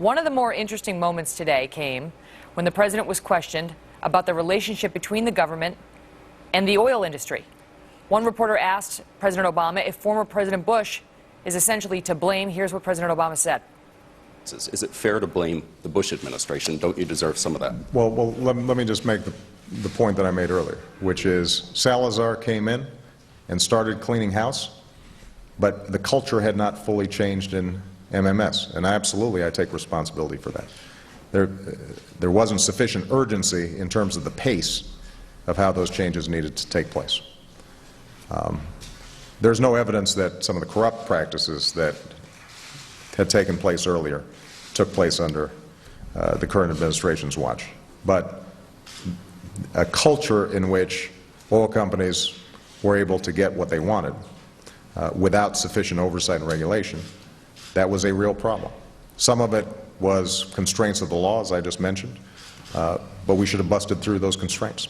One of the more interesting moments today came when the president was questioned about the relationship between the government and the oil industry. One reporter asked President Obama if former President Bush is essentially to blame. Here's what President Obama said. Is it fair to blame the Bush administration? Don't you deserve some of that? Well, let me just make the point that I made earlier, which is Salazar came in and started cleaning house, but the culture had not fully changed in MMS, and absolutely I take responsibility for that. There wasn't sufficient urgency in terms of the pace of how those changes needed to take place. There's no evidence that some of the corrupt practices that had taken place earlier took place under the current administration's watch. But a culture in which oil companies were able to get what they wanted without sufficient oversight and regulation, that was a real problem. Some of it was constraints of the law, as I just mentioned, but we should have busted through those constraints.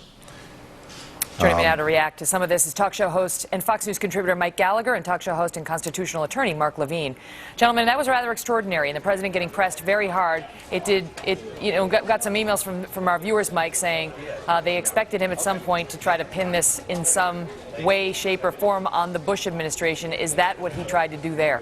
Joining me now to react to some of this is talk show host and Fox News contributor Mike Gallagher and talk show host and constitutional attorney Mark Levine. Gentlemen, that was rather extraordinary, and the president getting pressed very hard. Got some emails from our viewers, Mike, saying they expected him at some point to try to pin this in some way, shape, or form on the Bush administration. Is that what he tried to do there?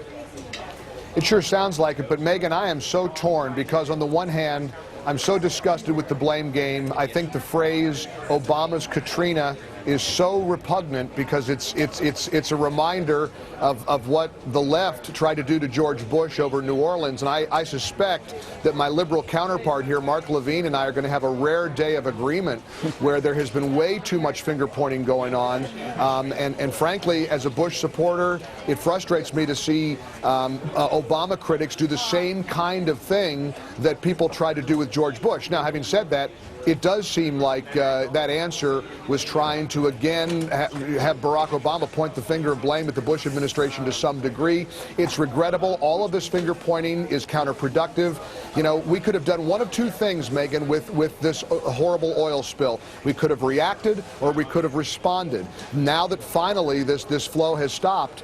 It sure sounds like it, but Megan, I am so torn because on the one hand, I'm so disgusted with the blame game. I think the phrase Obama's Katrina is so repugnant because it's a reminder of what the left tried to do to George Bush over New Orleans. And I suspect that my liberal counterpart here, Mark Levine, and I are going to have a rare day of agreement where there has been way too much finger-pointing going on. And frankly, as a Bush supporter, it frustrates me to see Obama critics do the same kind of thing that people tried to do with George Bush. Now, having said that, it does seem like that answer was trying to again have Barack Obama point the finger of blame at the Bush administration to some degree. It's regrettable. All of this finger pointing is counterproductive. You know, we could have done one of two things, Megan, with this horrible oil spill. We could have reacted or we could have responded. Now that finally this flow has stopped,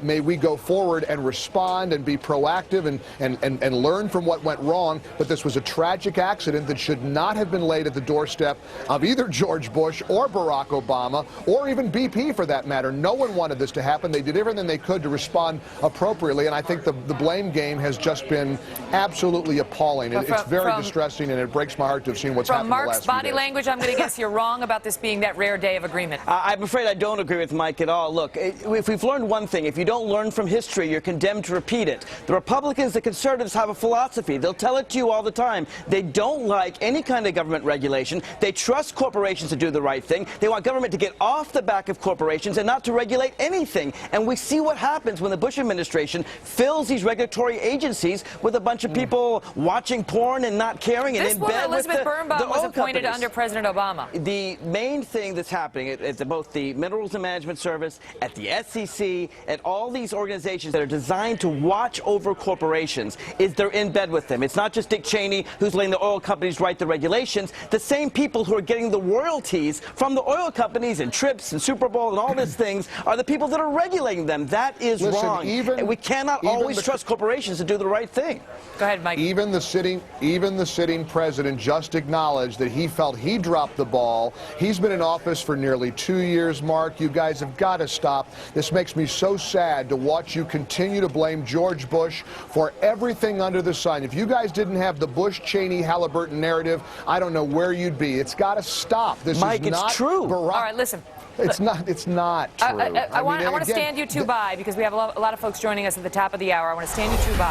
may we go forward and respond and be proactive and learn from what went wrong. But this was a tragic accident that should not have been laid at the doorstep of either George Bush or Barack Obama or even BP for that matter. No one wanted this to happen. They did everything they could to respond appropriately, and I think the blame game has just been absolutely appalling. It's very distressing, and it breaks my heart to have seen what's happened in the last few days. From Mark's body language, I'm going to guess you're wrong about this being that rare day of agreement. I'm afraid I don't agree with Mike at all. Look, if we've learned one thing, if you don't learn from history, you're condemned to repeat it. The Republicans, the conservatives have a philosophy. They'll tell it to you all the time. They don't like any kind of government regulation. They trust corporations to do the right thing. They want government to get off the back of corporations and not to regulate anything. And we see what happens when the Bush administration fills these regulatory agencies with a bunch of people watching porn and not caring and in bed with the oil companies. This woman, Elizabeth Birnbaum, was appointed under President Obama. The main thing that's happening at both the Minerals and Management Service, at the SEC, at all these organizations that are designed to watch over corporations is they're in bed with them. It's not just Dick Cheney who's letting the oil companies write the regulations. The same people who are getting the royalties from the oil companies and trips and Super Bowl and all these things are the people that are regulating them. That is wrong. And we cannot always trust corporations to do the right thing. Go ahead, Mike. Even the sitting president just acknowledged that he felt he dropped the ball. He's been in office for nearly 2 years, Mark. You guys have got to stop. This makes me so sad to watch you continue to blame George Bush for everything under the sun. If you guys didn't have the Bush-Cheney-Halliburton narrative, I don't know where you'd be. It's got to stop. This Mike, is not it's true. Barack. All right, listen. It's not true. I want to stand you two by, because we have a lot of folks joining us at the top of the hour. I want to stand you two by.